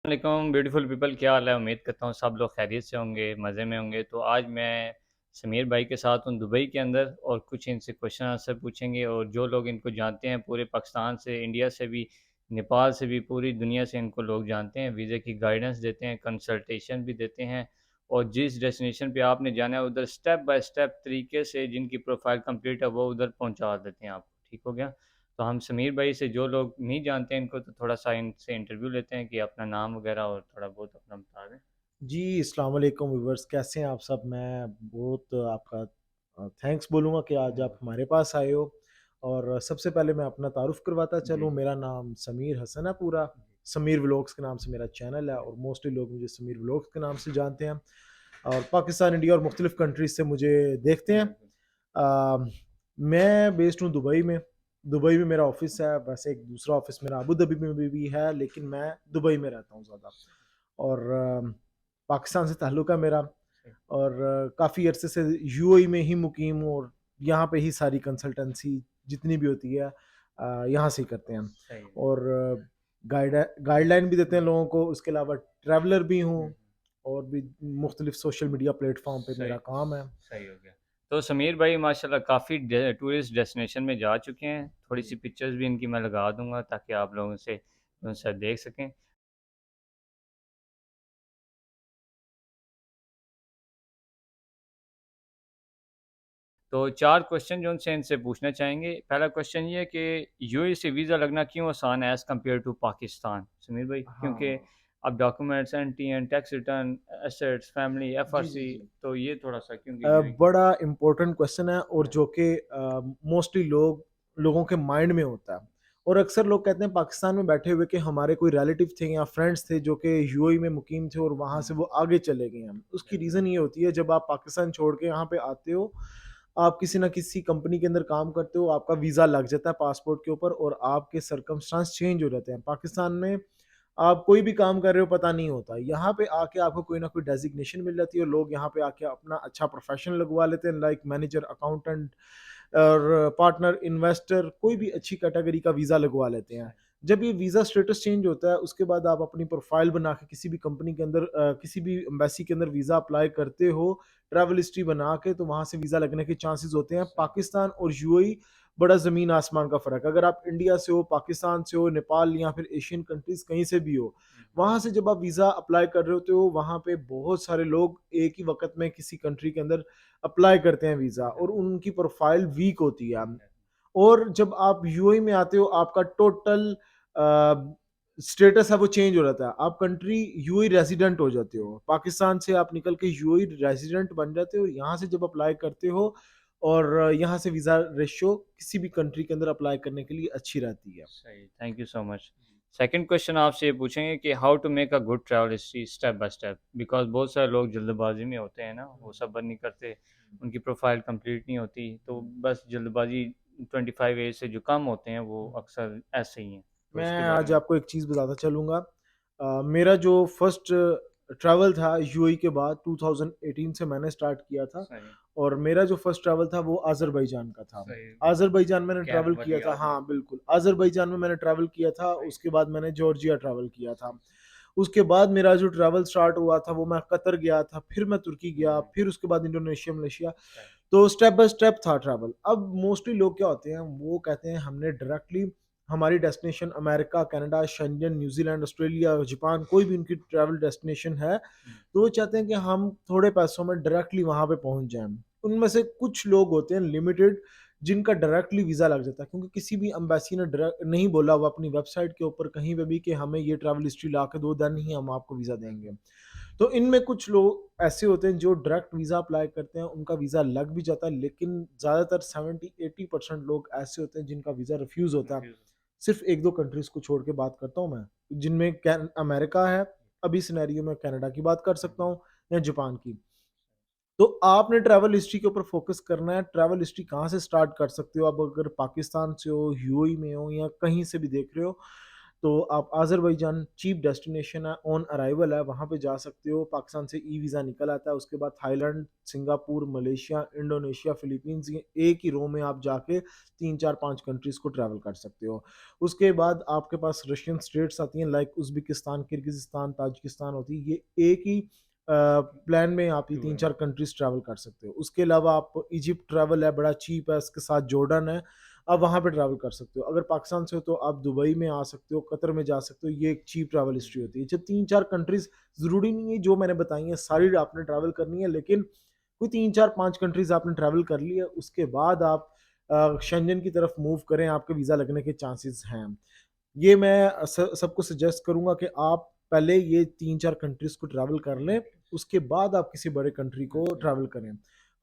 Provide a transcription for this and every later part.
वालेकुम beautiful people, क्या हाल है? उम्मीद करता हूँ सब लोग खैरियत से होंगे, मज़े में होंगे। तो आज मैं समीर भाई के साथ हूँ दुबई के अंदर और कुछ इनसे क्वेश्चन आंसर पूछेंगे और जो लोग इनको जानते हैं पूरे पाकिस्तान से, इंडिया से भी, नेपाल से भी, पूरी दुनिया से इनको लोग जानते हैं। वीज़े की गाइडेंस देते हैं, कंसल्टेशन भी देते हैं और जिस डेस्टिनेशन पे आपने जाना है उधर स्टेप बाय स्टेप तरीके से जिनकी प्रोफाइल कंप्लीट है वो उधर पहुँचा देते हैं आपको। ठीक हो गया? तो हम समीर भाई से जो लोग नहीं जानते इनको तो थोड़ा-सा इनसे इंटरव्यू लेते हैं कि अपना नाम वगैरह और थोड़ा बहुत अपना बता दें। जी, अस्सलाम वालेकुम व्यूअर्स, कैसे हैं आप सब? मैं बहुत आपका थैंक्स बोलूँगा कि आज आप हमारे पास आए हो। और सबसे पहले मैं अपना तारुफ़ करवाता जी, चलूँ। मेरा नाम समीर हसन है पूरा। समीर व्लॉग्स के नाम से मेरा चैनल है और मोस्टली लोग मुझे समीर व्लॉग्स के नाम से जानते हैं और पाकिस्तान, इंडिया और मुख्तलिफ़ कंट्रीज़ से मुझे देखते हैं। बिल्कुल। अ, मैं बेस्ड हूँ दुबई में। दुबई में मेरा ऑफ़िस है, वैसे एक दूसरा ऑफ़िस मेरा अबू धाबी में भी है, लेकिन मैं दुबई में रहता हूँ ज़्यादा। और पाकिस्तान से ताल्लुक़ है मेरा सही, और काफ़ी अरसे से यूएई में ही मुकीम हूँ और यहाँ पे ही सारी कंसल्टेंसी जितनी भी होती है यहाँ से ही करते हैं हम। सही है। और गाइडलाइन भी देते हैं लोगों को, उसके अलावा ट्रैवलर भी हूँ हुँ, और भी मुख्तलिफ सोशल मीडिया प्लेटफॉर्म पे सही, मेरा काम है। सही हो गया। तो समीर भाई माशाल्लाह काफ़ी डे टूरिस्ट डेस्टिनेशन में जा चुके हैं। थोड़ी-सी पिक्चर्स भी इनकी मैं लगा दूँगा ताकि आप लोग उनसे देख सकें। तो 4 क्वेश्चन जो उनसे इनसे पूछना चाहेंगे। पहला क्वेश्चन ये है कि यूएई से वीज़ा लगना क्यों आसान है as compare to Pakistan? Sameer भाई, क्योंकि हाँ। अब documents, NTN, tax return, assets, family, जी, जी, एफआरसी, जी। तो ये थोड़ा-सा क्योंकि यूएई की। बड़ा इम्पोर्टेंट क्वेश्चन है और जो कि मोस्टली लोगों के माइंड में होता है। और अक्सर लोग कहते हैं पाकिस्तान में बैठे हुए कि हमारे कोई रिलेटिव थे या फ्रेंड्स थे जो कि यूएई में मुकीम थे और वहाँ से हुँ, वो आगे चले गए हैं। उसकी बिल्कुल, रीज़न ये होती है, जब आप पाकिस्तान छोड़ के यहाँ पे आते हो, आप किसी न किसी कंपनी के अंदर काम करते हो, आपका वीज़ा लग जाता है पासपोर्ट के ऊपर और आपके सर्कमस्टांस चेंज हो जाते हैं। पाकिस्तान में आप कोई भी काम कर रहे हो पता नहीं होता। यहाँ पे आके आपको कोई ना कोई डेज़िग्नेशन मिल जाती है और लोग यहाँ पे आके अपना अच्छा प्रोफ़ेशन लगवा लेते हैं, लाइक मैनेजर, अकाउंटेंट और पार्टनर, इन्वेस्टर, कोई भी अच्छी कैटेगरी का वीज़ा लगवा लेते हैं। सही, जब ये वीज़ा स्टेटस चेंज होता है, उसके बाद आप अपनी प्रोफ़ाइल बना के किसी भी कंपनी के अंदर किसी भी एम्बेसी के अंदर वीज़ा अप्लाई करते हो, ट्रैवल हिस्ट्री बना के, तो वहाँ से वीज़ा लगने के चांसेस होते हैं। सही, पाकिस्तान और यूएई बड़ा ज़मीन आसमान का फ़र्क है। अगर आप इंडिया से हो, पाकिस्तान से हो, नेपाल या फिर एशियन कंट्रीज़ कहीं से भी हो, हुँ, वहाँ से जब आप वीज़ा अप्लाई कर रहे होते हो, वहाँ पे बहुत सारे लोग एक ही वक़्त में किसी कंट्री के अंदर अप्लाई करते हैं वीज़ा और बिल्कुल, उनकी प्रोफ़ाइल वीक होती है। ठीक है, और जब आप यूएई में आते हो, आपका टोटल अ, स्टेटस है वो चेंज हो जाता है। आप कंट्री यूएई रेज़िडेंट हो जाते हुँ, हो। पाकिस्तान से आप निकल के यूएई रेज़िडेंट बन जाते हो। यहाँ से जब अप्लाई करते हो और यहाँ से वीज़ा रेशियो किसी भी कंट्री के अंदर अप्लाई करने के लिए अच्छी रहती है। सही, thank you so much. Second question आपसे ये पूछेंगे कि how to make a good travel history step by step? Because बहुत सारे लोग जल्दबाज़ी में होते हैं ना, वो सब्र नहीं करते, उनकी प्रोफ़ाइल कंप्लीट नहीं होती, तो बस जल्दबाज़ी 25 एज से जो कम होते हैं वो अक्सर ऐसे ही हैं। तो मैं इसके बारे आज में आपको एक चीज़ बताता चलूँगा। मेरा जो फर्स्ट ट्रैवल था यूएई के बाद 2018 से मैंने स्टार्ट किया था सही, और मेरा जो फर्स्ट ट्रैवल था वो अज़रबैजान का था। सही, अज़रबैजान मैंने गैप ट्रैवल बन किया गया था, आपने। हाँ, बिल्कुल। अज़रबैजान में मैंने ट्रैवल किया था, सही, उसके बाद मैंने जॉर्जिया ट्रैवल किया था। सही, उसके बाद मेरा जो ट्रैवल स्टार्ट हुआ था वो मैं कतर गया था, फिर मैं तुर्की गया, हुँ, फिर उसके बाद इंडोनेशिया, मलेशिया। सही, तो स्टेप बाय स्टेप था ट्रैवल। अब मोस्टली लोग क्या होते हैं, वो कहते हैं हमने डायरेक्टली हमारी destination America, Canada, Schengen, New Zealand, Australia, Japan, कोई भी उनकी ट्रैवल डेस्टिनेशन है, हुँ, तो वो चाहते हैं कि हम थोड़े पैसों में डायरेक्टली वहाँ पे पहुँच जाएँ। उनमें से कुछ लोग होते हैं लिमिटेड, जिनका डायरेक्टली वीज़ा लग जाता है, क्योंकि किसी भी एम्बेसी ने डायरेक्ट नहीं बोला हुआ अपनी वेबसाइट के ऊपर कहीं पे भी कि हमें ये ट्रैवल हिस्ट्री ला के दो, देन ही हम आपको वीज़ा देंगे। बिल्कुल, तो इनमें कुछ लोग ऐसे होते हैं जो डायरेक्ट वीज़ा अप्लाई करते हैं, उनका वीज़ा लग भी जाता है, लेकिन ज़्यादातर 70-80% लोग ऐसे होते हैं जिनका वीज़ा रिफ्यूज़ होता है। कन्फ्यूज़ सिर्फ़ 1-2 कंट्रीज़ को छोड़ के बात करता हूँ मैं, जिनमें कैन अमेरिका है, अभी सिनेरियो में कनाडा की बात कर हुँ, सकता हूँ या जापान की। तो आपने ट्रैवल हिस्ट्री के ऊपर फ़ोकस करना है, ट्रैवल हिस्ट्री कहाँ से स्टार्ट कर सकते हो आप, अगर पाकिस्तान से हो, यूएई में हो या कहीं से भी देख रहे हो। तो आप अज़रबैजान चीप डेस्टिनेशन है, ऑन अराइवल है, वहाँ पे जा सकते हो। पाकिस्तान से ई वीज़ा निकल आता है, उसके बाद Thailand, Singapore, Malaysia, Indonesia, Philippines, ये एक ही रो में आप जाके 3, 4, 5 कंट्रीज़ को ट्रैवल कर सकते हो। उसके बाद आपके पास रशियन स्टेट्स आती हैं लाइक उज़्बेकिस्तान, किर्गिज़स्तान, ताजिकिस्तान होती है। ये एक ही प्लान में आप ये टूर 3-4 कंट्रीज़ ट्रैवल कर सकते हो। उसके अलावा आप इजिप्ट ट्रैवल है, बड़ा चीप है, इसके साथ जॉर्डन है, आप वहाँ पे ट्रैवल कर सकते हो। अगर पाकिस्तान से हो तो आप दुबई में आ सकते हो, कतर में जा सकते हो, ये एक चीप ट्रैवल हिस्ट्री होती है। जब 3-4 कंट्रीज़ ज़रूरी नहीं है जो मैंने बताई हैं सारी आपने ट्रैवल करनी है, लेकिन कोई 3-4-5 कंट्रीज़ आपने ट्रैवल कर ली है, उसके बाद आप शेंजन की तरफ मूव करें, आपके वीज़ा लगने के चांसेस हैं। ये मैं सबको सजेस्ट करूँगा कि आप पहले ये 3-4 कंट्रीज़ को ट्रैवल कर लें, उसके बाद आप किसी बड़े कंट्री को अच्छा, ट्रैवल करें।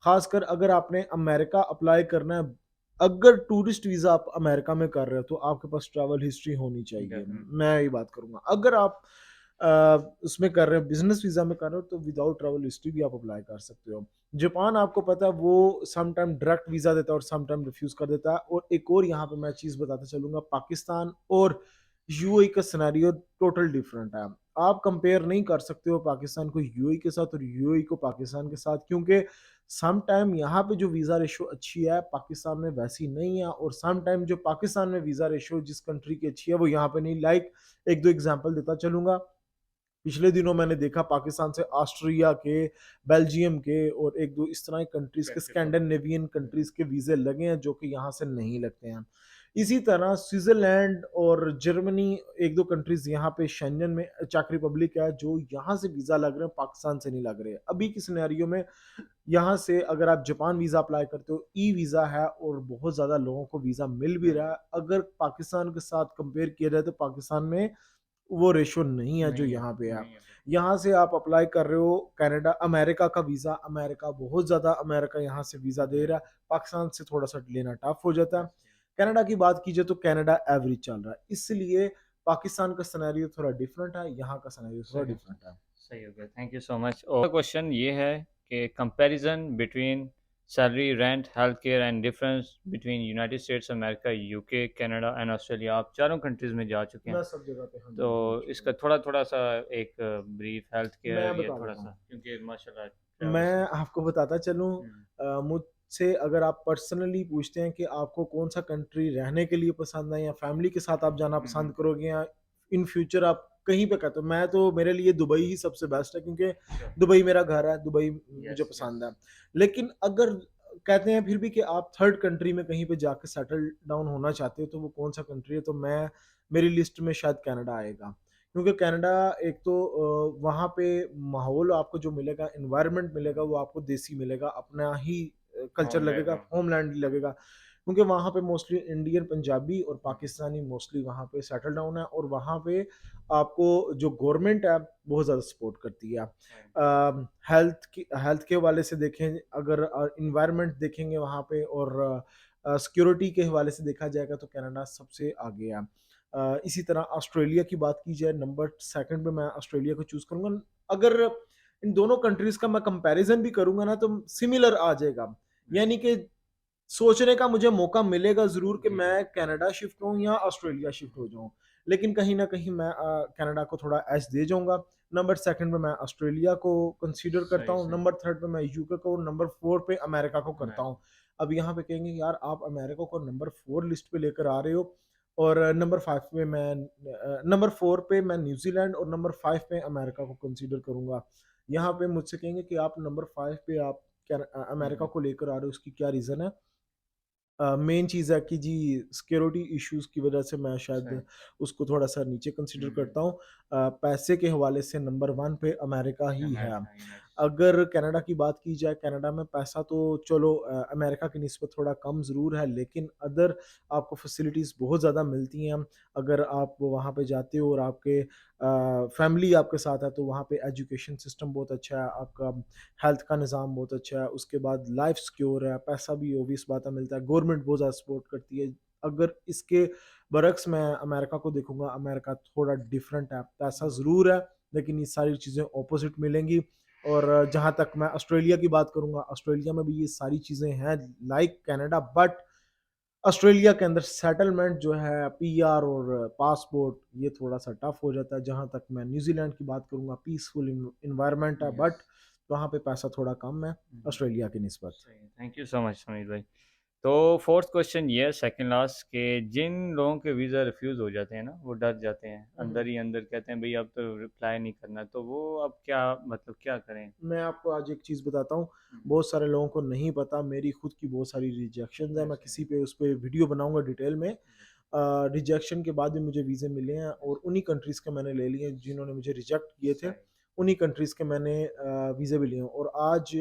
ख़ासकर अगर आपने अमेरिका अप्लाई करना है, अगर टूरिस्ट वीज़ा आप अमेरिका में कर रहे हो, तो आपके पास ट्रैवल हिस्ट्री होनी चाहिए। डेफ़िनेटली। मैं ये बात करूँगा। अगर आप उसमें कर रहे हो, बिज़नेस वीज़ा में कर रहे हो, तो विदाउट ट्रैवल हिस्ट्री भी आप अप्लाई कर सकते हो। जापान आपको पता है वो सम टाइम डायरेक्ट वीज़ा देता है और सम टाइम रिफ्यूज़ कर देता है। और एक और यहाँ पे मैं चीज़ बताता चलूँगा, पाकिस्तान और यूएई का सिनेरियो टोटल डिफरेंट है। आप कंपेयर नहीं कर सकते हो पाकिस्तान को यूएई के साथ और यूएई को पाकिस्तान के साथ, क्योंकि सम टाइम यहाँ पे जो वीज़ा रेशो अच्छी है, पाकिस्तान में वैसी नहीं है, और सम टाइम जो पाकिस्तान में वीज़ा रेशो जिस कंट्री की अच्छी है, वो यहाँ पे नहीं। लाइक 1-2 एग्ज़ाम्पल देता चलूँगा। पिछले दिनों मैंने देखा पाकिस्तान से ऑस्ट्रिया के, बेल्जियम के और 1-2 इस तरह की कंट्रीज़ के, प्रैक्टिस होता है। स्कैंडिनेवियन कंट्रीज़ के वीज़े लगे हैं, जो कि यहाँ से नहीं लगते हैं। इसी तरह स्विट्ज़रलैंड और जर्मनी, 1-2 कंट्रीज़ यहाँ पे शेंजन में, चेक रिपब्लिक है, जो यहाँ से वीज़ा लग रहे हैं, पाकिस्तान से नहीं लग रहे हैं। अभी की सिनेरियो में यहाँ से अगर आप जापान वीज़ा अप्लाई करते हो, ई वीज़ा है और बहुत ज़्यादा लोगों को वीज़ा मिल भी रहा है। अगर पाकिस्तान के साथ कंपेयर किया जाए, तो पाकिस्तान में वो रेशो नहीं है जो नहीं है, यहाँ पे है। नहीं है। यहाँ से आप अप्लाई कर रहे हो कनाडा, अमेरिका का वीज़ा, अमेरिका बहुत ज़्यादा, अमेरिका यहाँ से वीज़ा दे रहा है, पाकिस्तान से थोड़ा-सा लेना टफ हो जाता है। अच्छा, कनाडा की बात कीजिए तो कनाडा एवरेज चल रहा है, इसलिए पाकिस्तान का सिनेरियो थोड़ा डिफरेंट है, यहाँ का सिनेरियो थोड़ा सही डिफरेंट है। सही हो गया, थैंक यू सो मच। और क्वेश्चन ये है कि comparison between salary, rent, health care and difference between United states America, UK, Canada and Australia. आप चारों कंट्रीज़ में जा चुके हैं, मैं सब जगह पे हाँ तो जी, जा चुका इसका हूँ। थोड़ा-थोड़ा सा एक ब्रीफ हेल्थ केयर मैं या बता देता थोड़ा-सा, हूँ। क्योंकि माशाल्लाह ट्रैवल्स मैं हैं। आपको बताता चलूँ, हुँ, मुझसे अगर आप पर्सनली पूछते हैं कि आपको कौन-सा कंट्री रहने के लिए पसंद है या फैमिली के साथ आप जाना हुँ, पसंद हुँ। करोगे, या इन फ्यूचर आप कहीं पे कहते हो, मैं तो मेरे लिए दुबई ही सबसे बेस्ट है, क्योंकि श्योर, दुबई मेरा घर है, दुबई मुझे यस, पसंद यस। है। लेकिन अगर कहते हैं फिर भी कि आप थर्ड कंट्री में कहीं पे जाके सेटल डाउन होना चाहते हो, तो वो कौन-सा कंट्री है? तो मैं मेरी लिस्ट में शायद कनाडा आएगा। क्योंकि कनाडा एक तो वहाँ पे माहौल आपको जो मिलेगा, एनवायरनमेंट मिलेगा, वो आपको देसी मिलेगा, अपना ही कल्चर होमलैंड लगेगा, हाँ। होमलैंड ही लगेगा। क्योंकि वहाँ पे मोस्टली इंडियन, पंजाबी और हुँ, हुँ। पाकिस्तानी मोस्टली वहाँ पे सेटल डाउन है, और वहाँ पे आपको जो गवर्नमेंट है, बहुत ज़्यादा सपोर्ट करती है। राइट, हेल्थ के हवाले से देखें, अगर एनवायरनमेंट देखेंगे वहाँ पे, और सिक्योरिटी के हवाले से देखा जाएगा, तो कनाडा सबसे आगे है। इसी तरह ऑस्ट्रेलिया की बात की जाए, नंबर सेकंड पे मैं ऑस्ट्रेलिया को चूज़ करूँगा। अगर इन दोनों कंट्रीज़ का मैं कंपैरिज़न भी करूँगा ना, तो सिमिलर आ जाएगा। राइट। यानी कि सोचने का मुझे मौका मिलेगा ज़रूर कि जी, जी। मैं कनाडा शिफ्ट होऊँ या ऑस्ट्रेलिया हुँ, शिफ्ट हुँ। हो जाऊँ। लेकिन कहीं न कहीं मैं कनाडा को थोड़ा एज दे जाऊँगा। नंबर सेकंड पे मैं ऑस्ट्रेलिया को कंसीडर करता सही, हूँ। सही। नंबर थर्ड पे मैं यूके को, नंबर 4 पे अमेरिका को करता हूँ। अमेरिका। अब यहाँ पे कहेंगे यार आप अमेरिका को नंबर 4 लिस्ट पे लेकर आ रहे हो, और नंबर 5 पे नंबर 4 पे मैं न्यूज़ीलैंड और नंबर 5 पे अमेरिका को कंसीडर करूँगा। यहाँ पे मुझसे कहेंगे कि आप नंबर 5 पे आप हुँ, अमेरिका हुँ। को लेकर आ रहे हो, उसकी क्या रीज़न है? मेन चीज़ है कि जी सिक्योरिटी इश्यूज़ की वज़ह से मैं शायद सही। उसको थोड़ा-सा नीचे कंसीडर हुँ, हुँ। करता हूँ। पैसे के हवाले से नंबर 1 पे अमेरिका ही है। America, United states. अगर कनाडा की बात की जाए, कनाडा में पैसा तो चलो अमेरिका की निस्बत थोड़ा कम ज़रूर है, लेकिन अदर आपको फैसिलिटीज़ बहुत ज़्यादा मिलती हैं। अगर आप वहाँ पे जाते हो और आपके फैमिली आपके साथ है, तो वहाँ पे एजुकेशन सिस्टम बहुत अच्छा है, आपका हेल्थ का निज़ाम बहुत अच्छा है, उसके बाद लाइफ सिक्योर है, पैसा भी ऑब्वियस बात है मिलता है, गवर्नमेंट बहुत ज़्यादा सपोर्ट करती है। अगर इसके बरक्स मैं अमेरिका को देखूँगा, अमेरिका थोड़ा डिफरेंट है, पैसा ज़रूर है, लेकिन ये सारी चीज़ें ऑपोज़िट मिलेंगी। और जहाँ तक मैं ऑस्ट्रेलिया की बात करूँगा, ऑस्ट्रेलिया में भी ये सारी चीज़ें हैं लाइक कनाडा, बट ऑस्ट्रेलिया के अंदर सेटलमेंट जो है, पीआर और पासपोर्ट, ये थोड़ा-सा टफ हो जाता है। जहाँ तक मैं न्यूज़ीलैंड की बात करूँगा, पीसफुल एनवायरनमेंट है, यस। बट वहाँ पे पैसा थोड़ा कम है हुँ, ऑस्ट्रेलिया की निस्बत। सही है। Thank you so much Sameer भाई। तो फोर्थ क्वेश्चन ये है सेकंड लास्ट के जिन लोगों के वीज़ा रिफ्यूज़ हो जाते हैं ना, वो डर जाते हैं, हुँ, हुँ। अंदर ही अंदर कहते हैं भई अब तो रिप्लाई नहीं करना, तो वो अब क्या मतलब क्या करें? मैं आपको आज एक चीज़ बताता हूँ, हुँ, बहुत सारे लोगों को नहीं पता, मेरी खुद की बहुत सारी रिजेक्शंस हैं, मैं अच्छा, किसी पे उस पे वीडियो बनाऊँगा डिटेल में। यस, रिजेक्शन के बाद भी मुझे वीज़े मिले हैं यस, और उन्हीं कंट्रीज़ के मैंने ले लिए हैं जिन्होंने मुझे रिजेक्ट किए थे, सही, उन्हीं कंट्रीज़ के मैंने वीज़े भी लिए हैं और आज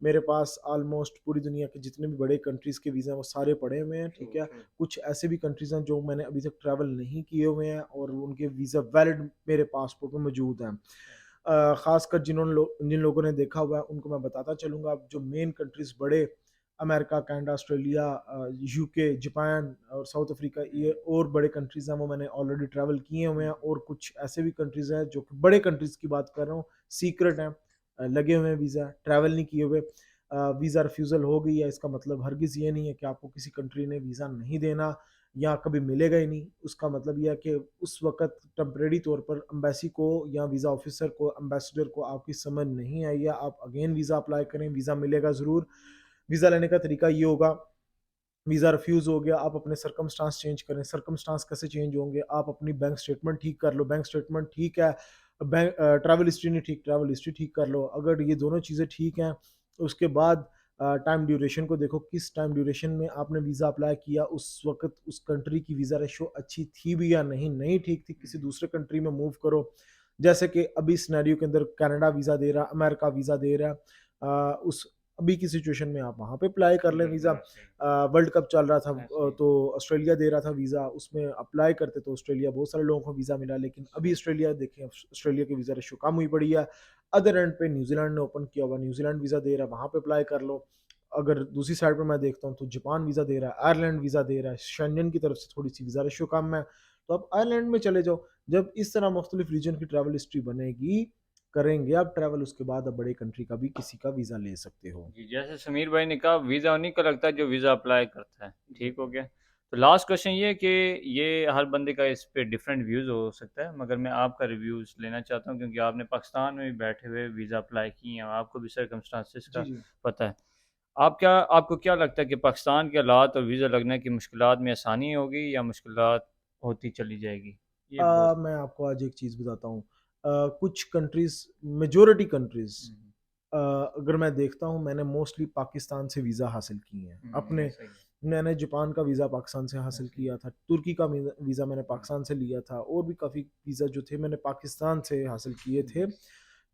मेरे पास ऑलमोस्ट पूरी दुनिया के जितने भी बड़े कंट्रीज़ के वीज़ा हैं वो सारे पड़े हुए हैं, ट्रू, ठीक है? ट्रू, कुछ ऐसे भी कंट्रीज़ हैं जो मैंने अभी तक ट्रैवल नहीं किए हुए हैं और उनके वीज़ा वैलिड मेरे पासपोर्ट में मौजूद हैं। सही, ख़ासकर जिन लोगों ने देखा हुआ है उनको मैं बताता चलूँगा, जो मेन कंट्रीज़ बड़े America, Canada, Australia, UK, Japan और साउथ अफ्रीका, ये हुँ, और बड़े कंट्रीज़ हैं वो मैंने ऑलरेडी ट्रैवल किए हुए हैं हुँ, और कुछ ऐसे भी कंट्रीज़ हैं जो कि बड़े कंट्रीज़ की बात कर रहा हूँ, सीक्रेट हैं, लगे हुए हैं वीज़ा, ट्रैवल नहीं किए हुए। वीज़ा रिफ्यूज़ल हो गई है, इसका मतलब हरगिज़ ये नहीं है कि आपको किसी कंट्री ने वीज़ा नहीं देना या कभी मिलेगा ही नहीं। उसका मतलब ये है कि उस वक़्त टेम्परेरी तौर पर एम्बेसी को या वीज़ा ऑफ़िसर को, एम्बेसडर को आपकी समझ नहीं आई है, आप अगेन वीज़ा अप्लाई करें, वीज़ा मिलेगा ज़रूर। वीज़ा लेने का तरीका ये होगा, वीज़ा रिफ्यूज़ हो गया, आप अपने सर्कमस्टांस चेंज करें। सर्कमस्टांस कैसे चेंज होंगे? आप अपनी बैंक स्टेटमेंट ठीक कर लो, बैंक स्टेटमेंट ठीक है, ट्रैवल हिस्ट्री नहीं ठीक, ट्रैवल हिस्ट्री ठीक कर लो। अगर ये दोनों चीज़ें ठीक हैं, उसके बाद टाइम ड्यूरेशन को देखो, किस टाइम ड्यूरेशन में आपने वीज़ा अप्लाई किया, उस वक़्त उस कंट्री की वीज़ा रेशो अच्छी थी भी या नहीं, नहीं ठीक थी, किसी हुँ, दूसरे कंट्री में मूव करो। जैसे कि अभी सिनेरियो के अंदर कनाडा वीज़ा दे रहा, अमेरिका वीज़ा दे रहा है। उस अभी की सिचुएशन में आप वहाँ पे अप्लाई कर लें वीज़ा। बिल्कुल सही, वर्ल्ड कप चल रहा था, ऐसे ही, तो ऑस्ट्रेलिया दे रहा था वीज़ा, उसमें अप्लाई करते तो ऑस्ट्रेलिया बहुत सारे लोगों को वीज़ा मिला, लेकिन अभी सही, ऑस्ट्रेलिया देखें, ऑस्ट्रेलिया की वीज़ा रेशो कम हुई पड़ी है। अदर एंड पे न्यूजीलैंड ने ओपन किया हुआ, न्यूजीलैंड वीज़ा दे रहा है, वहाँ पे अप्लाई कर लो। अगर दूसरी साइड पर मैं देखता हूँ तो जापान वीज़ा दे रहा है, आयरलैंड वीज़ा दे रहा है, शेंजन की तरफ से थोड़ी सी वीज़ा रेशो कम है, तो आप आयरलैंड में चले जाओ। जब इस तरह मुख्तलिफ रीजन की ट्रैवल हिस्ट्री बनेगी, करेंगे आप ट्रैवल, उसके बाद आप बड़े कंट्री का भी किसी का वीज़ा ले सकते हो। जी, जैसे समीर भाई ने कहा वीज़ा उन्हीं को लगता है जो वीज़ा अप्लाई करता है, ठीक हो एग्ज़ैक्टली। गया। तो लास्ट क्वेश्चन ये है कि ये हर बंदे का इस पे डिफरेंट व्यूज़ हो सकता है, मगर मैं आपका रिव्यूज़ लेना चाहता हूँ क्योंकि आपने पाकिस्तान में भी बैठे हुए वीज़ा अप्लाई किए हैं, आपको भी सर्कमस्टांसेस जी, का जी। पता है। आपको क्या लगता है कि पाकिस्तान के हालात और वीज़ा लगने की मुश्किलात में आसानी होगी या मुश्किलात होती चली जाएगी? ये बहुत मैं आपको आज एक चीज़ बताता हूँ। कुछ कंट्रीज़, मेजॉरिटी कंट्रीज़, हुँ, अगर मैं देखता हूँ, मैंने मोस्टली पाकिस्तान से वीज़ा हासिल किए हैं। हुँ, अपने ऐसा ही है, मैंने जापान का वीज़ा पाकिस्तान से हासिल ऐसा ही है। किया था, तुर्की का वीज़ा मैंने हुँ, पाकिस्तान से लिया था और भी काफ़ी वीज़ा जो थे मैंने पाकिस्तान से हासिल किए थे। यस,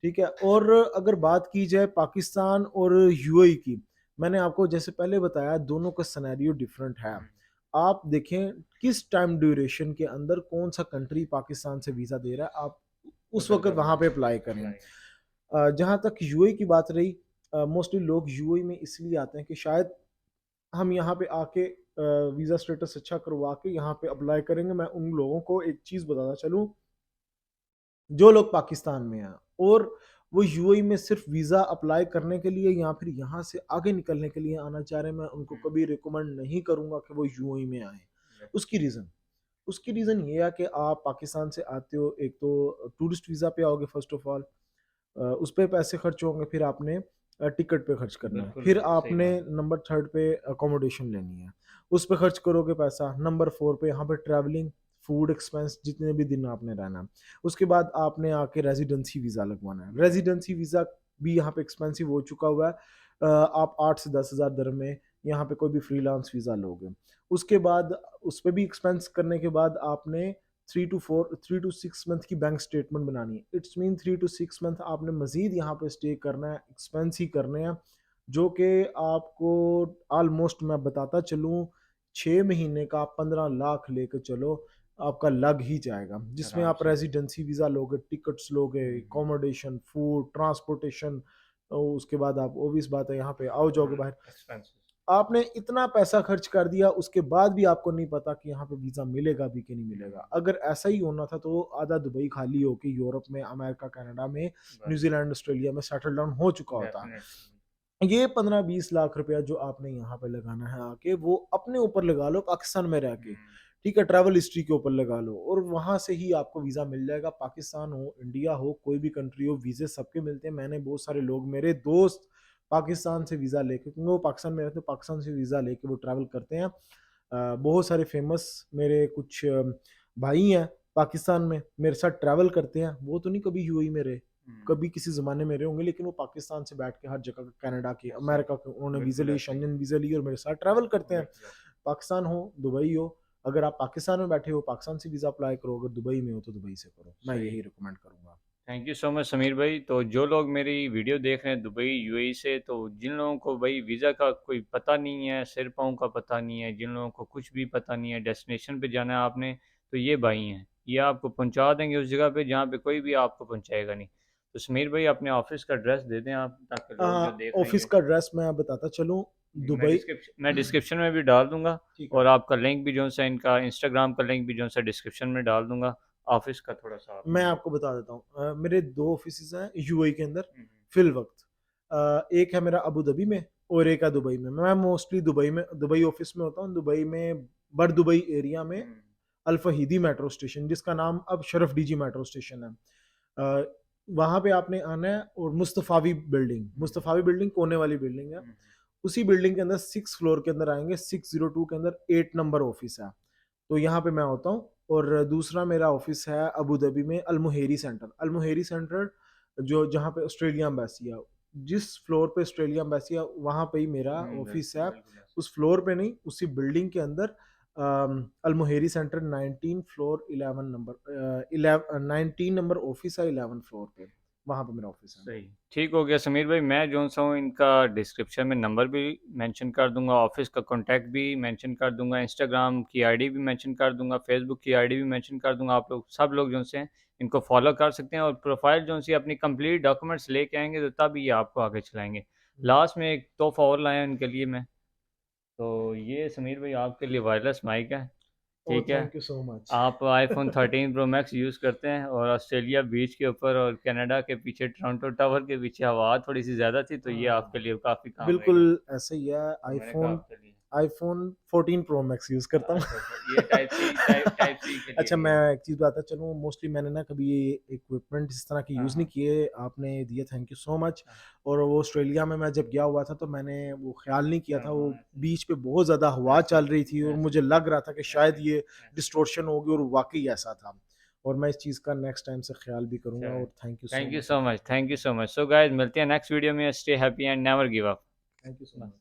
ठीक है? और अगर बात की जाए पाकिस्तान और यूएई की, मैंने आपको जैसे पहले बताया, दोनों का सिनेरियो डिफरेंट है। हुँ, आप देखें किस टाइम ड्यूरेशन के अंदर कौन-सा कंट्री पाकिस्तान से वीज़ा दे रहा है, आप उस उधर वक़्त का वहाँ वीज़ा पे अप्लाई करें। अप्लाई करें। जहाँ तक यूएई की बात रही, मोस्टली लोग यूएई में इसलिए आते हैं कि शायद हम यहाँ पे आके वीज़ा स्टेटस अच्छा करवा के यहाँ पे अप्लाई करेंगे। मैं उन लोगों को एक चीज़ बताता चलूँ, जो लोग पाकिस्तान में हैं और वो यूएई में सिर्फ वीज़ा अप्लाई करने के लिए या फिर यहाँ से आगे निकलने के लिए आना चाह रहे हैं, मैं उनको हुँ, कभी रिकमेंड नहीं करूँगा कि वो यूएई में आएँ। यस, उसकी रीज़न उसकी रीज़न ये है कि आप पाकिस्तान से आते हो, एक तो टूरिस्ट वीज़ा पे आओगे फर्स्ट ऑफ ऑल, उस पे पैसे खर्च होंगे, फिर आपने टिकट पे खर्च करना है, बिल्कुल फिर सही आपने बात। नंबर 3 पे अकोमोडेशन लेनी है, उस पे खर्च करोगे पैसा, नंबर 4 पे यहाँ पे ट्रैवलिंग, फूड एक्सपेंस जितने भी दिन आपने रहना है, उसके बाद आपने आके रेजिडेंसी वीज़ा लगवाना है, रेजिडेंसी वीज़ा भी यहाँ पे एक्सपेंसिव हो चुका हुआ है। आप 8 से 10,000 दर में यहाँ पे कोई भी फ्रीलांस वीज़ा लोगे, उसके बाद उस पे भी एक्सपेंस करने के बाद आपने 3 टू 6 मंथ की बैंक स्टेटमेंट बनानी है। इट्स मीन 3 टू 6 मंथ आपने मज़ीद यहाँ पे स्टे करना है, एक्सपेंस ही करने हैं, जो कि आपको ऑलमोस्ट मैं बताता चलूँ 6 महीने का आप 15 लाख लेके चलो, आपका लग ही जाएगा। जिसमें आराम आप से। रेज़िडेंसी वीज़ा लोगे, टिकट्स लोगे, हुँ, हुँ। अकोमोडेशन, फूड, ट्रांसपोर्टेशन, उसके बाद आप ऑब्वियस बात है यहाँ पे आओ-जाओगे बाहर। एक्सपेंसेस। आपने इतना पैसा खर्च कर दिया, उसके बाद भी आपको नहीं पता कि यहाँ पे वीज़ा मिलेगा भी कि नहीं हुँ, मिलेगा। अगर ऐसा ही होना था तो आधा दुबई खाली होके यूरोप में, अमेरिका, कनाडा में, बस न्यूज़ीलैंड, ऑस्ट्रेलिया में सेटल डाउन हो चुका होता। डेफ़िनेटली। ये 15-20 लाख रुपया जो आपने यहाँ पे लगाना है आके, वो अपने ऊपर लगा लो पाकिस्तान में रह के, हुँ, ठीक है? ट्रैवल हिस्ट्री के ऊपर लगा लो और वहाँ से ही आपको वीज़ा मिल जाएगा। पाकिस्तान हो, इंडिया हो, कोई भी कंट्री हो, वीज़े सबके मिलते हैं। मैंने बहुत सारे लोग मेरे दोस्त पाकिस्तान से वीज़ा लेके, क्योंकि वो पाकिस्तान में रहते हैं, पाकिस्तान से वीज़ा लेके वो ट्रैवल करते हैं। बहुत सारे फ़ेमस मेरे कुछ भाई हैं पाकिस्तान में, मेरे साथ ट्रैवल करते हैं। वो तो नहीं कभी यूएई में रहे, हुँ। कभी किसी ज़माने में रहे होंगे, लेकिन वो पाकिस्तान से बैठ के हर जगह कनाडा के, सही, अमेरिका के उन्होंने वीज़े बिल्कुल लिए, ऐसा ही है। शेंजन वीज़ा लिए और मेरे साथ ट्रैवल करते हैं। बिल्कुल ऐसा। पाकिस्तान हो, दुबई हो, अगर आप पाकिस्तान में बैठे हो, पाकिस्तान से वीज़ा अप्लाई करो, अगर दुबई में हो तो दुबई से करो। मैं सही। यही रिकमेंड करूँगा। Thank you so much Sameer भाई। तो जो लोग मेरी वीडियो देख रहे हैं दुबई, यूएई से, तो जिन लोगों को भाई वीज़ा का कोई पता नहीं है, सिर-पाँव का पता नहीं है, जिन लोगों को कुछ भी पता नहीं है, डेस्टिनेशन पे जाना है आपने, तो ये भाई हैं। ये आपको पहुँचा देंगे उस जगह पे जहाँ पे कोई भी आपको पहुँचाएगा नहीं। तो समीर भाई अपने ऑफ़िस का एड्रेस दे दें आप, ताकि लोग जो देख रहे हैं ऑफ़िस ये। का एड्रेस मैं बताता चलूँ, जी, दुबई मैं डिस्क्रिप्शन में भी डाल दूँगा ठीक है। और आपका लिंक भी जो है इनका इंस्टाग्राम का लिंक भी जो है डिस्क्रिप्शन में डाल दूँगा। ऑफ़िस का थोड़ा-सा आप मैं मुझे। आपको बता देता हूँ मेरे 2 ऑफ़िसेज़ हैं यूएई के अंदर हुँ, हुँ। फ़िल वक़्त। एक है मेरा अबू धाबी में और एक है दुबई में। मैं मोस्टली दुबई ऑफ़िस में होता हूँ। दुबई में बर दुबई एरिया में हुँ, अल फहीदी मेट्रो स्टेशन, जिसका नाम अब शरफ डीजी मेट्रो स्टेशन है। अ, वहाँ पे आपने आना है और हुँ, हुँ, मुस्तफ़ावी बिल्डिंग कोने वाली बिल्डिंग है। हुँ, उसी बिल्डिंग के अंदर 6th फ्लोर के अंदर आएँगे, 602 के अंदर 8 नंबर ऑफ़िस है। तो यहाँ पे मैं होता हूँ और दूसरा मेरा ऑफ़िस है अबू धाबी में अल मुहेरी सेंटर। अल मुहेरी सेंटर जो जहाँ पे ऑस्ट्रेलिया एम्बेसी है, जिस फ्लोर पे ऑस्ट्रेलिया एम्बेसी है, वहाँ पे ही मेरा हुँ, ऑफ़िस बिल्कुल, है। बिल्कुल ऐसा उस फ्लोर पे नहीं, उसी बिल्डिंग के अंदर Al Muhairi centre 19 floor 11 number 19 number office है 11 फ्लोर पे, वहाँ पे मेरा ऑफ़िस है। सही। ठीक हो गया समीर भाई, मैं जो-सा हूँ इनका डिस्क्रिप्शन में नंबर भी मेंशन कर दूँगा, ऑफ़िस का कॉन्टैक्ट भी मेंशन कर दूँगा, इंस्टाग्राम की आईडी भी मेंशन कर दूँगा, फ़ेसबुक की आईडी भी मेंशन कर दूँगा। आप लोग सब लोग जो से इनको फ़ॉलो कर सकते हैं और प्रोफ़ाइल जो-सी अपनी कंप्लीट डॉक्यूमेंट्स लेके आएँगे तो तब ये आपको आगे चलाएँगे। हुँ। लास्ट में एक तोहफ़ा और लाया हूँ इनके लिए मैं, तो ये समीर भाई आपके लिए वायरलेस माइक है, ओह! ठीक है? Thank you so much. आप आईफ़ोन 13 प्रो मैक्स यूज़ करते हैं और ऑस्ट्रेलिया बीच के ऊपर और कनाडा के पीछे टोरंटो टावर के पीछे हवा थोड़ी-सी ज़्यादा थी, तो ये आपके हाँ। लिए काफ़ी काम आएगा। बिल्कुल ऐसा ही है। तो मैंने कहा आईफ़ोन आपके लिए। आईफ़ोन 14 प्रो मैक्स यूज़ करता हूँ। अच्छा, अच्छा, ये टाइप सी के लिए अच्छा, नहीं मैं है। एक चीज़ बताता चलूँ, मोस्टली मैंने ना कभी ये इक्विपमेंट इस तरह के हाँ, यूज़ नहीं हाँ। किए, आपने दिए थैंक यू सो मच। हाँ, और वो ऑस्ट्रेलिया में मैं जब गया हुआ था तो मैंने वो ख़्याल नहीं किया हाँ, था, वो हाँ, ऐसे ही, बीच पे बहुत ज़्यादा हवा ऐसे चल ही, रही थी और ऐसे मुझे ही, लग रहा था कि शायद ऐसे ही, ये ऐसे ही। डिस्टॉर्शन होगी और वाक़ई ऐसा था। और मैं इस चीज़ का नेक्स्ट टाइम से ख़्याल भी करूँगा चलें, और thank you so thank you much so आपका मच, बहुत थैंक यू बहुत। So much. सो गाइस मिलते हैं नेक्स्ट वीडियो में। Stay happy and never give up. Thank you so bye. Much.